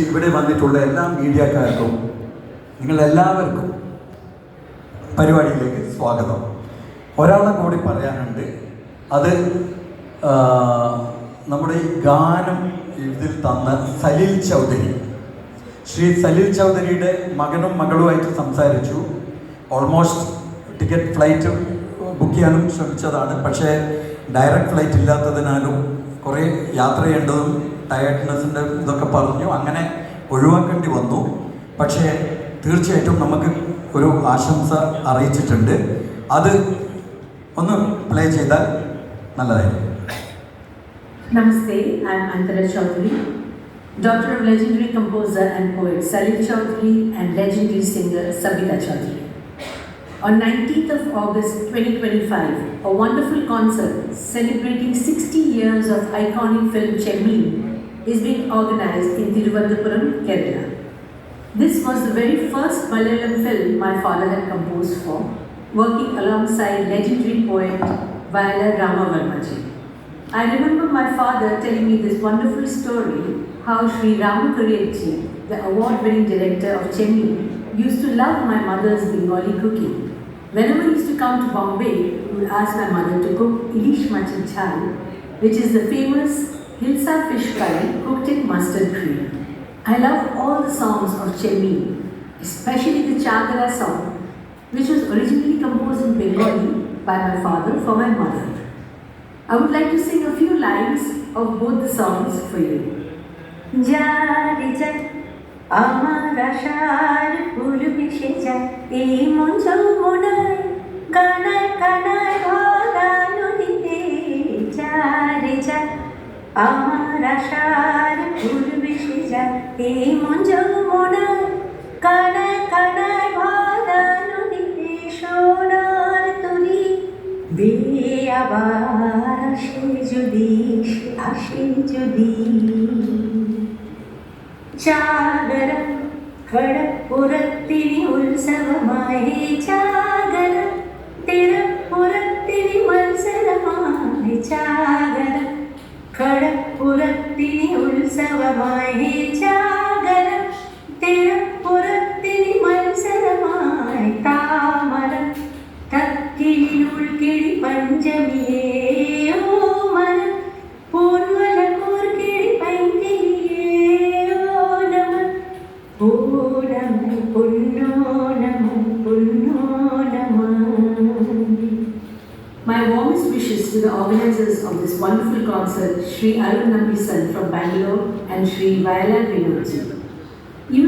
ഇവിടെ വന്നിട്ടുള്ള എല്ലാ മീഡിയക്കാർക്കും നിങ്ങളെല്ലാവർക്കും പരിപാടിയിലേക്ക് സ്വാഗതം. ഒരാളെ കൂടി പറയാനുണ്ട്. അത് നമ്മുടെ ഈ ഗാനം ഇതിൽ തന്ന സലിൽ ചൗധരി, ശ്രീ സലിൽ ചൗധരിയുടെ മകനും മകളുമായിട്ട് സംസാരിച്ചു. ഓൾമോസ്റ്റ് ടിക്കറ്റ് ഫ്ലൈറ്റ് ബുക്ക് ചെയ്യാനും ശ്രമിച്ചതാണ്. പക്ഷേ ഡയറക്റ്റ് ഫ്ലൈറ്റ് ഇല്ലാത്തതിനാലും കുറേ യാത്ര ചെയ്യേണ്ടതും ടയർഡ്നെസ്സിൻ്റെ ഇതൊക്കെ പറഞ്ഞു, അങ്ങനെ ഒഴിവാക്കേണ്ടി വന്നു. പക്ഷേ തീർച്ചയായിട്ടും നമുക്ക് ഒരു ആശംസ അറിയിച്ചിട്ടുണ്ട്. അത് ഒന്ന് പ്ലേ ചെയ്താൽ നല്ലതായിരിക്കും. Namaste, I am Antara Chaudhary, daughter of legendary composer and poet Salil Chaudhary and legendary singer Sabita Chaudhary. On 19th of August 2025, a wonderful concert celebrating 60 years of iconic film Chemmi is being organized in Thiruvananthapuram, Kerala. This was the very first Malayalam film my father had composed for, working alongside legendary poet Vayala Ramavarmaji. I remember my father telling me this wonderful story, how Sri Ramakariyatji, the award-winning director of Chemmi, used to love my mother's Bengali cooking. Whenever he used to come to Bombay, he would ask my mother to cook ilish machi jhal, which is the famous hilsa fish curry cooked in mustard cream. I love all the songs of Chemmi, especially the Chagara song, which was originally composed in Bengali by my father for my mother. I would like to sing a few lines of both the songs for you. Jari jat amar ashar phul mishe jat ei mon jomonai ganai ganai bhora nodite. Jari jat amar ashar phul mishe jat ei mon jomonai ganai ganai bhora nodite. Shonar tuli be abar আসে যদি ചാകര കടപ്പുറത്തിനി ഉത്സവമായി ചാകര തിരപ്പുറത്തിനി മത്സരമായി ചാകര കടപ്പുറത്തിനി ഉത്സവമായി ചാകര തിരപ്പുറത്തിനി മത്സരമായി താമര തക്കിനുൾ കിഴി പഞ്ചമിയേ My warmest wishes to the organizers of this wonderful concert, Sri Arun Nambisan from Bangalore and Sri Vayala Vinodji. Even